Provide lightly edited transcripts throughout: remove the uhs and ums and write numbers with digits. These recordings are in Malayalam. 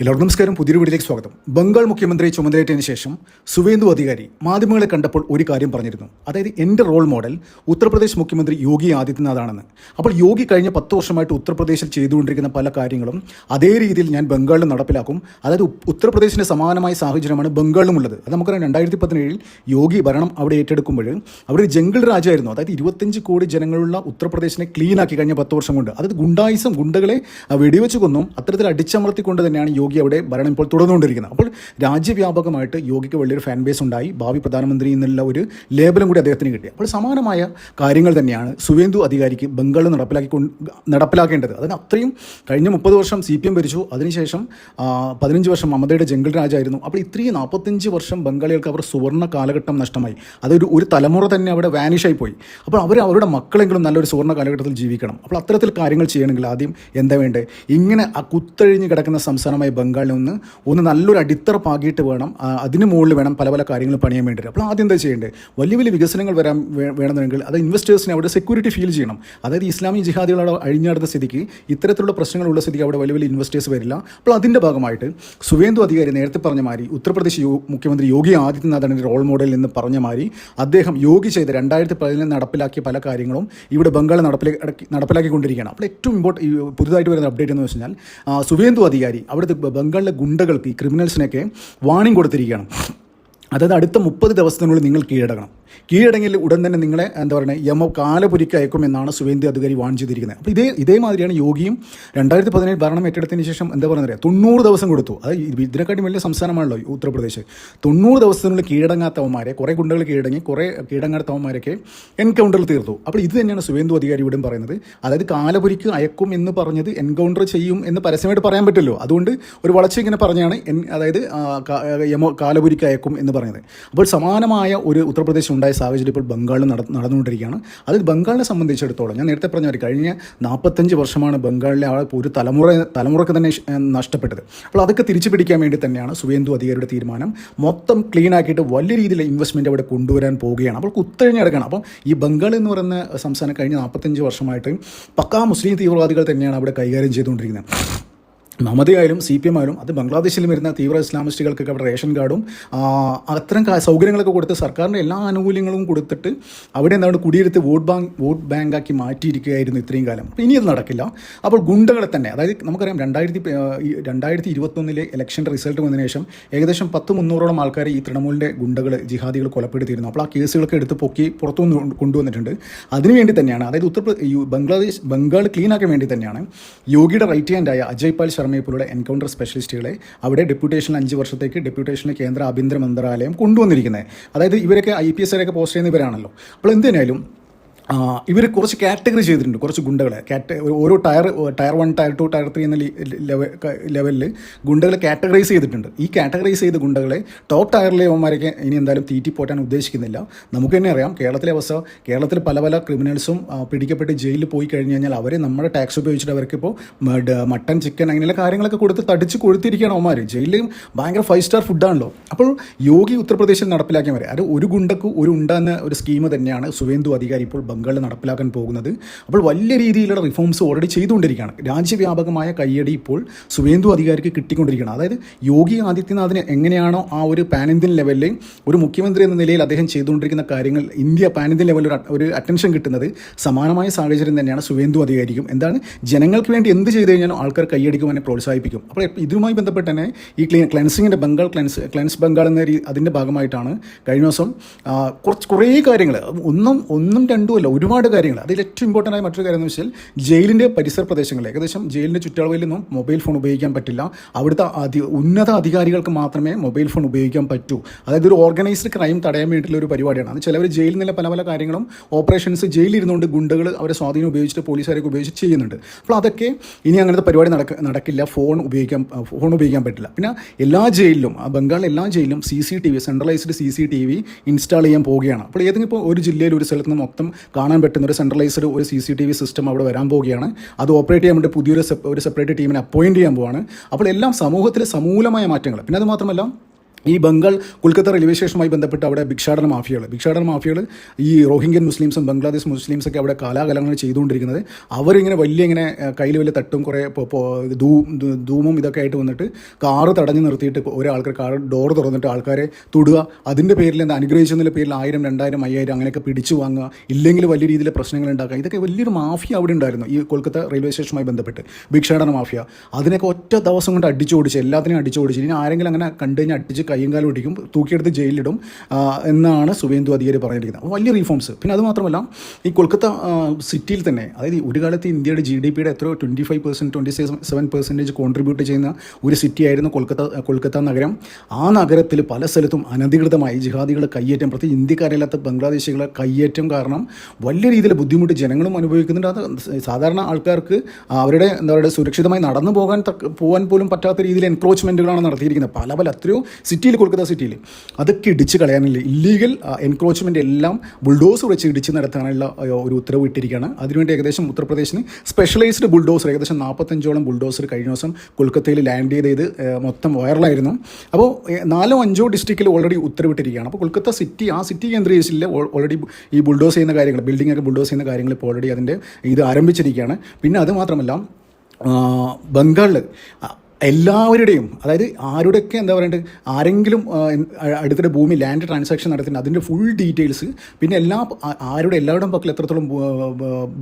എല്ലാവർക്കും നമസ്കാരം. പുതിയൊരു വീഡിയോയിലേക്ക് സ്വാഗതം. ബംഗാൾ മുഖ്യമന്ത്രി ചുമതലയേറ്റതിന് ശേഷം സുവേന്ദു അധികാരി മാധ്യമങ്ങളെ കണ്ടപ്പോൾ ഒരു കാര്യം പറഞ്ഞിരുന്നു. അതായത് എൻ്റെ റോൾ മോഡൽ ഉത്തർപ്രദേശ് മുഖ്യമന്ത്രി യോഗി ആദിത്യനാഥാണെന്ന്. അപ്പോൾ യോഗി കഴിഞ്ഞ 10 വർഷമായിട്ട് ഉത്തർപ്രദേശിൽ ചെയ്തുകൊണ്ടിരിക്കുന്ന പല കാര്യങ്ങളും അതേ രീതിയിൽ ഞാൻ ബംഗാളിൽ നടപ്പിലാക്കും. അതായത് ഉത്തർപ്രദേശിന് സമാനമായ സാഹചര്യമാണ് ബംഗാളിലും ഉള്ളത്. അത് നമുക്കറിയാം, 2017 യോഗി ഭരണം അവിടെ ഏറ്റെടുക്കുമ്പോൾ അവിടെ ഒരു ജംഗിൾ രാജ്യമായിരുന്നു. അതായത് 25 കോടി ജനങ്ങളുള്ള ഉത്തർപ്രദേശിനെ ക്ലീനാക്കി കഴിഞ്ഞ 10 വർഷം കൊണ്ട്. അതായത് ഗുണ്ടകളെ വെടിവെച്ച് കൊന്നും അത്തരത്തിൽ അടിച്ചമർത്തിക്കൊണ്ട് തന്നെയാണ് യോഗി അവിടെ ഭരണം ഇപ്പോൾ തുടർന്നുകൊണ്ടിരിക്കുന്നത്. അപ്പോൾ രാജ്യവ്യാപകമായിട്ട് യോഗിക്ക് വലിയൊരു ഫാൻ ബേസ് ഉണ്ടായി. ഭാവി പ്രധാനമന്ത്രി എന്നുള്ള ഒരു ലേബലും കൂടി അദ്ദേഹത്തിന് കിട്ടി. അപ്പോൾ സമാനമായ കാര്യങ്ങൾ തന്നെയാണ് സുവേന്ദു അധികാരിക്ക് ബംഗാളിൽ നടപ്പിലാക്കേണ്ടത്. അതിന് അത്രയും കഴിഞ്ഞ 30 വർഷം CPM ഭരിച്ചു. അതിനുശേഷം 15 വർഷം മമതയുടെ ജംഗിൾ രാജായിരുന്നു. അപ്പോൾ ഇത്രയും 45 വർഷം ബംഗാളികൾക്ക് അവർ സുവർണ്ണ കാലഘട്ടം നഷ്ടമായി. അതൊരു തലമുറ തന്നെ അവിടെ വാനിഷായി പോയി. അപ്പോൾ അവരുടെ മക്കളെങ്കിലും നല്ലൊരു സുവർണ്ണ കാലഘട്ടത്തിൽ ജീവിക്കണം. അപ്പോൾ അത്തരത്തിൽ കാര്യങ്ങൾ ചെയ്യണമെങ്കിൽ ആദ്യം എന്താ വേണ്ടത്? ഇങ്ങനെ കുത്തഴിഞ്ഞ് കിടക്കുന്ന സംസ്ഥാനമായ ബംഗാളിൽ ഒന്ന് നല്ലൊരു അടിത്തറ പാകിയിട്ട് വേണം, അതിന് മുകളിൽ വേണം പല കാര്യങ്ങൾ പണിയാൻ വേണ്ടി. അപ്പോൾ ആദ്യം എന്താ ചെയ്യേണ്ടത്? വലിയ വികസനങ്ങൾ വേണമെന്നുണ്ടെങ്കിൽ അത് ഇൻവെസ്റ്റേഴ്സിനെ അവിടെ സെക്യൂരിറ്റി ഫീൽ ചെയ്യണം. അതായത് ഇസ്ലാമിക് ജിഹാദികളോട് അഴിഞ്ഞാടുന്ന സ്ഥിതിക്ക്, ഇത്തരത്തിലുള്ള പ്രശ്നങ്ങളുള്ള സ്ഥിതിക്ക് അവിടെ വലിയ ഇൻവെസ്റ്റേഴ്സ് വരില്ല. അപ്പോൾ അതിൻ്റെ ഭാഗമായിട്ട് സുവേന്ദു അധികാരി നേരത്തെ പറഞ്ഞ മാതിരി ഉത്തർപ്രദേശ് മുഖ്യമന്ത്രി യോഗി ആദിത്യനാഥാണ് റോൾ മോഡൽ എന്ന് പറഞ്ഞ മാതിരി അദ്ദേഹം യോഗി ചെയ്ത് 2017 നടപ്പിലാക്കിയ പല കാര്യങ്ങളും ഇവിടെ ബംഗാൾ നടപ്പിലാക്കിക്കൊണ്ടിരിക്കുകയാണ്. അപ്പോൾ ഏറ്റവും പുതുതായിട്ട് വരുന്ന അപ്ഡേറ്റ് എന്ന് വെച്ച് കഴിഞ്ഞാൽ സുവേന്ദു അധികാരി അവിടുത്തെ ബംഗാളിലെ ഗുണ്ടകൾക്ക്, ഈ ക്രിമിനൽസിനൊക്കെ വാണിംഗ് കൊടുത്തിരിക്കുകയാണ്. അതായത് അടുത്ത 30 ദിവസത്തിനുള്ളിൽ നിങ്ങൾ കീഴടങ്ങിൽ ഉടൻ തന്നെ നിങ്ങളെ കാലപുരിക്ക് അയക്കുമെന്നാണ് സുവേന്ദു അധികാരി വാൺ ചെയ്തിരിക്കുന്നത്. അപ്പോൾ ഇതേമാതിരിയാണ് യോഗിയും 2017 ഭരണം ഏറ്റെടുത്തതിന് ശേഷം 90 ദിവസം കൊടുത്തു. അതായത് ഇതിനെക്കാട്ടി വലിയ സംസ്ഥാനമാണല്ലോ ഉത്തർപ്രദേശ്. 90 ദിവസത്തിനുള്ളിൽ കീഴടങ്ങാത്തവന്മാരെ, കുറേ ഗുണ്ടകൾ കീഴടങ്ങി, കുറേ കീഴടങ്ങാത്തവന്മാരൊക്കെ എൻകൗണ്ടറിൽ തീർത്തു. അപ്പോൾ ഇത് തന്നെയാണ് സുവേന്ദു അധികാരി ഇവിടെ പറയുന്നത്. അതായത് കാലപുരിക്ക് അയക്കും എന്ന് പറഞ്ഞത് എൻകൗണ്ടർ ചെയ്യും എന്ന് പരസ്യമായിട്ട് പറയാൻ പറ്റില്ലോ. അതുകൊണ്ട് ഒരു വളർച്ച ഇങ്ങനെ പറഞ്ഞാണ് അതായത് കാലപുരിക്ക് അയക്കും എന്ന് പറഞ്ഞത്. അപ്പോൾ സമാനമായ ഒരു ഉത്തർപ്രദേശ് ഉണ്ടായ സാഹചര്യം ഇപ്പോൾ ബംഗാളിൽ നടന്നുകൊണ്ടിരിക്കുകയാണ്. അത് ബംഗാളിനെ സംബന്ധിച്ചിടത്തോളം ഞാൻ നേരത്തെ പറഞ്ഞ കഴിഞ്ഞ 45 വർഷമാണ് ബംഗാളിലെ ഒരു തലമുറക്ക് തന്നെ നഷ്ടപ്പെട്ടത്. അപ്പോൾ അതൊക്കെ തിരിച്ചു പിടിക്കാൻ വേണ്ടി തന്നെയാണ് സുവേന്ദു അധികാരിയുടെ തീരുമാനം. മൊത്തം ക്ലീൻ ആക്കിയിട്ട് വലിയ രീതിയിലുള്ള ഇൻവെസ്റ്റ്മെൻറ്റ് അവിടെ കൊണ്ടുവരാൻ പോവുകയാണ്. അപ്പോൾ കുത്തഴിഞ്ഞെടുക്കണം. അപ്പം ഈ ബംഗാൾ എന്ന് പറയുന്ന സംസ്ഥാനം കഴിഞ്ഞ 45 വർഷമായിട്ട് പക്കാ മുസ്ലിം തീവ്രവാദികൾ തന്നെയാണ് അവിടെ കൈകാര്യം ചെയ്തുകൊണ്ടിരിക്കുന്നത്. മമതയായാലും CPM ആയാലും അത് ബംഗ്ലാദേശിൽ വരുന്ന തീവ്ര ഇസ്ലാമിസ്റ്റുകൾക്കൊക്കെ അവിടെ റേഷൻ കാർഡും അത്തരം സൗകര്യങ്ങളൊക്കെ കൊടുത്ത് സർക്കാരിൻ്റെ എല്ലാ ആനുകൂല്യങ്ങളും കൊടുത്തിട്ട് അവിടെ കുടിയിരുത്തി വോട്ട് ബാങ്കാക്കി മാറ്റിയിരിക്കുകയായിരുന്നു ഇത്രയും കാലം. അപ്പോൾ ഇനി അത് നടക്കില്ല. അപ്പോൾ ഗുണ്ടകളെ തന്നെ, അതായത് നമുക്കറിയാം 2021 ഇലക്ഷൻ്റെ റിസൾട്ട് വന്നതിന് ശേഷം ഏകദേശം 300-ഓളം ആൾക്കാരെ ഈ തൃണമൂലിൻ്റെ ഗുണ്ടകൾ, ജിഹാദികൾ കൊലപ്പെടുത്തിയിരുന്നു. അപ്പോൾ ആ കേസുകളൊക്കെ എടുത്ത് പൊക്കി പുറത്തുനിന്ന് കൊണ്ടുവന്നിട്ടുണ്ട്. അതിനുവേണ്ടി തന്നെയാണ്, അതായത് ബംഗാൾ ക്ലീൻ ആക്കാൻ വേണ്ടി തന്നെയാണ് യോഗിയുടെ റൈറ്റ് ഹാൻഡായ അജയ് പാൽ ശർമ്മ പോലുള്ള എൻകൗണ്ടർ സ്പെഷ്യലിസ്റ്റുകളെ അവിടെ ഡെപ്യൂട്ടേഷനിൽ 5 വർഷത്തേക്ക് ഡെപ്യൂട്ടേഷനിൽ കേന്ദ്ര ആഭ്യന്തര മന്ത്രാലയം കൊണ്ടുവന്നിരിക്കുന്നത്. അതായത് ഇവരൊക്കെ IPS പോസ്റ്റ് ചെയ്യുന്ന ഇവരാണല്ലോ. അപ്പോൾ എന്തിനായാലും ഇവർ കുറച്ച് കാറ്റഗറി ചെയ്തിട്ടുണ്ട്. കുറച്ച് ഗുണ്ടകളെ ഓരോ ടയർ 1, ടയർ 2, ടയർ 3 എന്ന ലെവലിൽ ഗുണ്ടകളെ കാറ്റഗറൈസ് ചെയ്തിട്ടുണ്ട്. ഈ കാറ്റഗറൈസ് ചെയ്ത ഗുണ്ടകളെ ടോപ്പ് ടയറിലെ അവന്മാരൊക്കെ ഇനി എന്തായാലും പോറ്റാൻ ഉദ്ദേശിക്കുന്നില്ല. നമുക്ക് തന്നെ അറിയാം കേരളത്തിലെ അവസ്ഥ. കേരളത്തിൽ പല ക്രിമിനൽസും പിടിക്കപ്പെട്ട് ജയിലിൽ പോയി കഴിഞ്ഞ് കഴിഞ്ഞാൽ അവരെ നമ്മുടെ ടാക്സ് ഉപയോഗിച്ചിട്ട് അവർക്കിപ്പോൾ മട്ടൻ, ചിക്കൻ അങ്ങനെയുള്ള കാര്യങ്ങളൊക്കെ കൊടുത്ത് തടിച്ച് കൊഴുത്തിരിക്കുകയാണ് അവന്മാർ. ജയിലിലും ഭയങ്കര 5 സ്റ്റാർ ഫുഡാണല്ലോ. അപ്പോൾ യോഗി ഉത്തർപ്രദേശിൽ നടപ്പിലാക്കിയവരെ അത് ഒരു ഗുണ്ടക്ക് ഒരു എന്ന ഒരു സ്കീം തന്നെയാണ് സുവേന്ദു അധികാരി ഇപ്പോൾ ബംഗാളിൽ നടപ്പിലാക്കാൻ പോകുന്നത്. അപ്പോൾ വലിയ രീതിയിലുള്ള റിഫോംസ് ഓൾറെഡി ചെയ്തുകൊണ്ടിരിക്കുകയാണ്. രാജ്യവ്യാപകമായ കയ്യടി ഇപ്പോൾ സുവേന്ദു അധികാരിക്ക് കിട്ടിക്കൊണ്ടിരിക്കുകയാണ്. അതായത് യോഗി ആദിത്യനാഥിന് എങ്ങനെയാണോ ആ ഒരു പാൻ ഇന്ത്യൻ ലെവലിൽ ഒരു മുഖ്യമന്ത്രി എന്ന നിലയിൽ അദ്ദേഹം ചെയ്തുകൊണ്ടിരിക്കുന്ന കാര്യങ്ങൾ പാൻ ഇന്ത്യൻ ലെവലിൽ ഒരു അറ്റൻഷൻ കിട്ടുന്നത്, സമാനമായ സാഹചര്യം തന്നെയാണ് സുവേന്ദു അധികാരിക്കും. ജനങ്ങൾക്ക് വേണ്ടി എന്ത് ചെയ്തു കഴിഞ്ഞാലും ആൾക്കാർ കൈയടിക്കും, എന്നെ പ്രോത്സാഹിപ്പിക്കും. അപ്പോൾ ഇതുമായി ബന്ധപ്പെട്ട് തന്നെ ഈ ക്ലെൻസിങ്ങിൻ്റെ ക്ലെൻസ് ബംഗാൾ എന്ന അതിൻ്റെ ഭാഗമായിട്ടാണ് കഴിഞ്ഞ ദിവസം കുറേ കാര്യങ്ങൾ, ഒന്നും രണ്ടും അല്ല, ഒരുപാട് കാര്യങ്ങൾ. അതിൽ ഏറ്റവും ഇമ്പോർട്ടൻ്റ് ആയ മറ്റൊരു കാര്യം എന്ന് വെച്ചാൽ ജയിലിൻ്റെ പരിസര പ്രദേശങ്ങളിൽ, ഏകദേശം ജയിലിൻ്റെ ചുറ്റളവിൽ നിന്നും മൊബൈൽ ഫോൺ ഉപയോഗിക്കാൻ പറ്റില്ല. അവിടുത്തെ ഉന്നത അധികാരികൾക്ക് മാത്രമേ മൊബൈൽ ഫോൺ ഉപയോഗിക്കാൻ പറ്റൂ. അതായത് ഒരു ഓർഗനൈസ്ഡ് ക്രൈം തടയാൻ വേണ്ടിയിട്ടുള്ള ഒരു പരിപാടിയാണ്. അത് ചിലവർ ജയിലിൽ നിന്നുള്ള പല കാര്യങ്ങളും ഓപ്പറേഷൻസ് ജയിലിരുന്നുകൊണ്ട് ഗുണ്ടകൾ അവരെ സ്വാധീനം ഉപയോഗിച്ചിട്ട് പോലീസുകാരൊക്കെ ഉപയോഗിച്ച് ചെയ്യുന്നുണ്ട്. അപ്പോൾ അതൊക്കെ ഇനി അങ്ങനത്തെ പരിപാടി നടക്കില്ല. ഫോൺ ഉപയോഗിക്കാൻ പറ്റില്ല. പിന്നെ എല്ലാ ജയിലിലും, ബംഗാളിലെ എല്ലാ ജയിലിലും CCTV, സെൻട്രലൈസ്ഡ് CCTV ഇൻസ്റ്റാൾ ചെയ്യാൻ പോവുകയാണ്. അപ്പോൾ ഏതെങ്കിലും ഒരു ജില്ലയിൽ ഒരു സ്ഥലത്ത് നിന്ന് മൊത്തം കാണാൻ പറ്റുന്ന ഒരു സെൻട്രലൈസ്ഡ് ഒരു CCTV സിസ്റ്റം അവിടെ വരാൻ പോവുകയാണ്. അത് ഓപ്പറേറ്റ് ചെയ്യാൻ വേണ്ടി പുതിയൊരു സെപ്പറേറ്റ് ടീമിനെ അപ്പോയിൻറ്റ് ചെയ്യാൻ പോവുകയാണ്. അപ്പോൾ എല്ലാം സമൂഹത്തിലെ സമൂലമായ മാറ്റങ്ങൾ. പിന്നെ അത് മാത്രമല്ല ഈ ബംഗാൾ കൊൽക്കത്ത റെയിൽവേ സ്റ്റേഷനുമായി ബന്ധപ്പെട്ട് അവിടെ ഭിക്ഷാടന മാഫിയകൾ ഈ റോഹിംഗ്യൻ മുസ്ലിംസും ബംഗ്ലാദേശ് മുസ്ലിംസൊക്കെ അവിടെ കാലാകാലങ്ങൾ ചെയ്തുകൊണ്ടിരിക്കുന്നത്. അവരിങ്ങനെ ഇങ്ങനെ കയ്യിൽ വലിയ തട്ടും കുറേ ധൂമും ഇതൊക്കെ ആയിട്ട് വന്നിട്ട് കാറ് തടഞ്ഞു നിർത്തിയിട്ട് ഒരാൾക്കാർ കാർ ഡോർ തുറന്നിട്ട് ആൾക്കാരെ തൊടുക, അതിൻ്റെ പേരിൽ എന്താ അനുഗ്രഹിച്ചതിൻ്റെ പേരിൽ 1000, 2000, 5000 അങ്ങനെയൊക്കെ പിടിച്ചു വാങ്ങുക, ഇല്ലെങ്കിൽ വലിയ രീതിയിൽ പ്രശ്നങ്ങൾ ഉണ്ടാക്കുക. ഇതൊക്കെ വലിയൊരു മാഫിയ അവിടെ ഉണ്ടായിരുന്നു ഈ കൊൽക്കത്ത റെയിൽവേ സ്റ്റേഷനുമായി ബന്ധപ്പെട്ട്, ഭിക്ഷാടന മാഫിയ. അതിനൊക്കെ ഒറ്റ ദിവസം കൊണ്ട് അടിച്ചോടിച്ച്, എല്ലാത്തിനും അടിച്ചോടിച്ച്. ഇനി ആരെങ്കിലും അങ്ങനെ കണ്ടു കഴിഞ്ഞാൽ അടിച്ച് കയ്യും കാലും ഒടിക്കും, തൂക്കിയെടുത്ത് ജയിലിലിടും എന്നാണ് സുവേന്ദു അധികാരി പറഞ്ഞിരിക്കുന്നത്. അപ്പോൾ വലിയ റീഫോംസ്. പിന്നെ അതുമാത്രമല്ല, ഈ കൊൽക്കത്ത സിറ്റിയിൽ തന്നെ, അതായത് ഒരു കാലത്ത് ഇന്ത്യയുടെ GDP എത്രയോ 25%, 27% കോൺട്രിബ്യൂട്ട് ചെയ്യുന്ന ഒരു സിറ്റി ആയിരുന്നു കൊൽക്കത്ത നഗരം. ആ നഗരത്തിൽ പല സ്ഥലത്തും അനധികൃതമായി ജിഹാദികളെ കയ്യേറ്റം, പ്രത്യേകിച്ച് ഇന്ത്യക്കാരില്ലാത്ത ബംഗ്ലാദേശികളെ കയ്യേറ്റം കാരണം വലിയ രീതിയിൽ ബുദ്ധിമുട്ട് ജനങ്ങളും അനുഭവിക്കുന്നുണ്ട്. അത് സാധാരണ ആൾക്കാർക്ക് അവരുടെ എന്താ പറയുക സുരക്ഷിതമായി നടന്നു പോകാൻ പോലും പറ്റാത്ത രീതിയിൽ എൻക്രോച്ച്മെൻറ്റുകളാണ് നടത്തിയിരിക്കുന്നത്. പല എത്രയോ സിറ്റിയിൽ, കൊൽക്കത്ത സിറ്റിയിൽ അതൊക്കെ ഇടിച്ച് കളയാനില്ല. ഇല്ലീഗൽ എൻക്രോച്ച്മെൻ്റ് എല്ലാം ബുൾഡോസർ വെച്ച് ഇടിച്ച് നടത്താനുള്ള ഒരു ഉത്തരവ് ഇട്ടിരിക്കുകയാണ്. അതിനുവേണ്ടി ഏകദേശം ഉത്തർപ്രദേശിന് സ്പെഷ്യലൈസ്ഡ് ബുൾഡോസർ, ഏകദേശം 45ഓളം ബുൾഡോസർ കഴിഞ്ഞ ദിവസം കൊൽക്കത്തയിൽ ലാൻഡ് ചെയ്ത് മൊത്തം വൈറലായിരുന്നു. അപ്പോൾ 4ഓ 5ഓ ഡിസ്ട്രിക്റ്റിൽ ഓൾറെഡി ഉത്തരവിട്ടിരിക്കുകയാണ്. അപ്പോൾ കൊൽക്കത്ത സിറ്റി, ആ സിറ്റി കേന്ദ്രീകരിച്ചില്ല ഓൾറെഡി ഈ ബുൾഡോസ് ചെയ്യുന്ന കാര്യങ്ങൾ, ബിൽഡിംഗൊക്കെ ബുൾഡോസ് ചെയ്യുന്ന കാര്യങ്ങൾ ഇപ്പോൾ ഓൾറെഡി അതിൻ്റെ ഇത് ആരംഭിച്ചിരിക്കുകയാണ്. പിന്നെ അത് മാത്രമല്ല, ബംഗാളിൽ എല്ലാവരുടെയും, അതായത് ആരുടെയൊക്കെ എന്താ പറയുക, ആരെങ്കിലും അടുത്തിടെ ഭൂമി ലാൻഡ് ട്രാൻസാക്ഷൻ നടത്തുന്നുണ്ട് അതിൻ്റെ ഫുൾ ഡീറ്റെയിൽസ്, പിന്നെ എല്ലാവരുടെയും പക്കൽ എത്രത്തോളം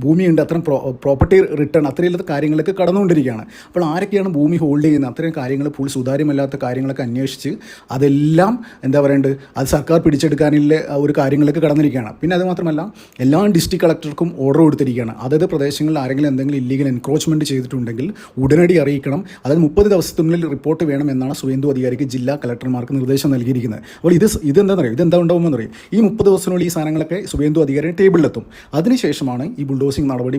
ഭൂമിയുണ്ട്, അത്തരം പ്രോപ്പർട്ടി റിട്ടേൺ, അത്രയുള്ള കാര്യങ്ങളൊക്കെ കടന്നുകൊണ്ടിരിക്കുകയാണ്. അപ്പോൾ ആരൊക്കെയാണ് ഭൂമി ഹോൾഡ് ചെയ്യുന്നത്, അത്രയും കാര്യങ്ങൾ ഫുൾ സുതാര്യമല്ലാത്ത കാര്യങ്ങളൊക്കെ അന്വേഷിച്ച് അതെല്ലാം എന്താ പറയേണ്ടത്, അത് സർക്കാർ പിടിച്ചെടുക്കാനുള്ള ഒരു കാര്യങ്ങളൊക്കെ കടന്നിരിക്കുകയാണ്. പിന്നെ അത് മാത്രമല്ല, എല്ലാ ഡിസ്ട്രിക്ട് കളക്ടർക്കും ഓർഡർ കൊടുത്തിരിക്കുകയാണ്. അതായത് പ്രദേശങ്ങളിൽ ആരെങ്കിലും എന്തെങ്കിലും ഇല്ലീഗൽ എൻക്രോച്ച്മെൻറ്റ് ചെയ്തിട്ടുണ്ടെങ്കിൽ ഉടനടി അറിയിക്കണം. അതായത് 30 ദിവസത്തിനുള്ളിൽ റിപ്പോർട്ട് വേണമെന്നാണ് സുവേന്ദു അധികാരിക്ക് ജില്ലാ കളക്ടർമാർക്ക് നിർദ്ദേശം നൽകിയിരിക്കുന്നത്. അപ്പോൾ ഇതെന്താ ഉണ്ടാവുമെന്ന് പറയും. ഈ 30 ദിവസത്തിനുള്ളിൽ ഈ സാധനങ്ങളൊക്കെ സുവേന്ദു അധികാരി ടേബിളിലെത്തും. അതിനുശേഷമാണ് ഈ ബുൾഡോസിംഗ് നടപടി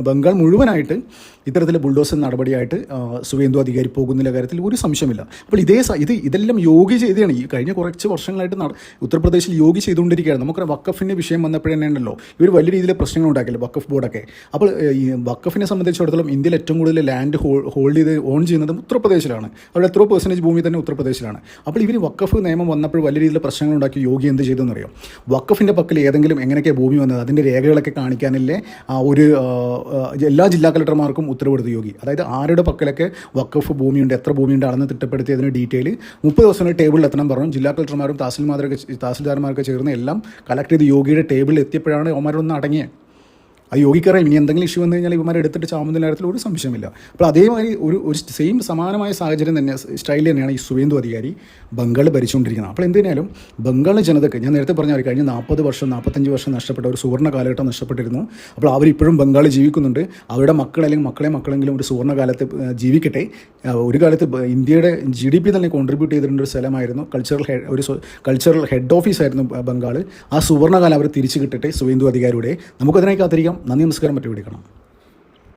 ബംഗാൾ മുഴുവനായിട്ട് ഇത്തരത്തിൽ ബുൾഡോസിംഗ് നടപടിയായിട്ട് സുവേന്ദു അധികാരി പോകുന്നില്ല കാര്യത്തിൽ ഒരു സംശയമില്ല. അപ്പോൾ ഇതെല്ലാം യോഗി ചെയ്തതാണ്. ഈ കഴിഞ്ഞ കുറച്ച് വർഷങ്ങളായിട്ട് ഉത്തർപ്രദേശിൽ യോഗി ചെയ്തുകൊണ്ടിരിക്കുകയാണ്. നമുക്കൊരു വഖഫിൻ്റെ വിഷയം വന്നപ്പോഴേ ഉണ്ടല്ലോ ഇവർ വലിയ രീതിയിൽ പ്രശ്നങ്ങൾ ഉണ്ടാക്കില്ല, വഖഫ് ബോർഡൊക്കെ. അപ്പോൾ ഈ വഖഫിനെ സംബന്ധിച്ചിടത്തോളം ഇന്ത്യയിൽ ഏറ്റവും കൂടുതൽ ലാൻഡ് ഹോൾഡ് ചെയ്ത് ഓൺ ചെയ്യുന്നത് ഉത്തർപ്രദേശിലാണ്. അവിടെ എത്രയോ % ഭൂമി തന്നെ ഉത്തർപ്രദേശിലാണ്. അപ്പോൾ ഇവർ വഖഫ് നിയമം വന്നപ്പോൾ വലിയ രീതിയിൽ പ്രശ്നങ്ങൾ ഉണ്ടാക്കി യോഗി എന്ത് ചെയ്തെന്ന് അറിയാം. വഖഫിൻ്റെ പക്കൽ ഏതെങ്കിലും എങ്ങനെയൊക്കെ ഭൂമി വന്നത് അതിൻ്റെ രേഖകളൊക്കെ കാണിക്കാനില്ലേ ഒരു എല്ലാ ജില്ലാ കളക്ടർമാർക്കും ഉത്തരവെടുത്തു യോഗി. അതായത് ആരുടെ പക്കലൊക്കെ വഖഫ് ഭൂമിയുണ്ട്, എത്ര ഭൂമിയുണ്ട് ആണെന്ന് തിട്ടപ്പെടുത്തി അതിന് ഡീറ്റെയിൽ 30 ദിവസം ടേബിളിൽ എത്തണം പറഞ്ഞു. ജില്ലാ കളക്ടർമാരും തഹസിൽദാർമാരൊക്കെ ചേർന്ന് എല്ലാം കളക്ട് ചെയ്ത് യോഗിയുടെ ടേബിളിൽ എത്തിയപ്പോഴാണ് അവന്മാരൊന്ന് അടങ്ങിയത്. ആ യോഗിക്കറിയാം ഇനി എന്തെങ്കിലും ഇഷ്യൂ വന്നു കഴിഞ്ഞാൽ ഇവന്മാരെ എടുത്തിട്ട് ചാമുന്ന കാര്യത്തിൽ ഒരു സംശയമില്ല. അപ്പോൾ അതേമാതിരി ഒരു സെയിം സമാനമായ സാഹചര്യം തന്നെ സ്റ്റൈൽ തന്നെയാണ് ഈ സുവേന്ദു അധികാരി ബംഗാൾ ഭരിച്ചുകൊണ്ടിരിക്കുന്നത്. അപ്പോൾ എന്തിനാലും ബംഗാൾ ജനതയ്ക്ക് ഞാൻ നേരത്തെ പറഞ്ഞ കഴിഞ്ഞ 40 വർഷം 45 വർഷം നഷ്ടപ്പെട്ട ഒരു സുവർണ്ണ കാലഘട്ടം നഷ്ടപ്പെട്ടിരുന്നു. അപ്പോൾ അവരിപ്പോഴും ബംഗാൾ ജീവിക്കുന്നുണ്ട്. അവരുടെ മക്കൾ അല്ലെങ്കിൽ മക്കളെങ്കിലും ഒരു സുവർണ്ണ കാലത്ത് ജീവിക്കട്ടെ. ഒരു കാലത്ത് ഇന്ത്യയുടെ GDP തന്നെ കോൺട്രിബ്യൂട്ട് ചെയ്തിട്ടുണ്ട് ഒരു സ്ഥലമായിരുന്നു, കൾച്ചറൽ ഹെഡ് ഓഫീസായിരുന്നു ബംഗാൾ. ആ സുവർണ്ണകാലം അവർ തിരിച്ചു കിട്ടട്ടെ സുവേന്ദു അധികാരിയുടെ. നമുക്കതിനായി കാത്തിരിക്കാം. നന്ദി, നമസ്കാരം. മറ്റു വീഡിയോ കാണാം.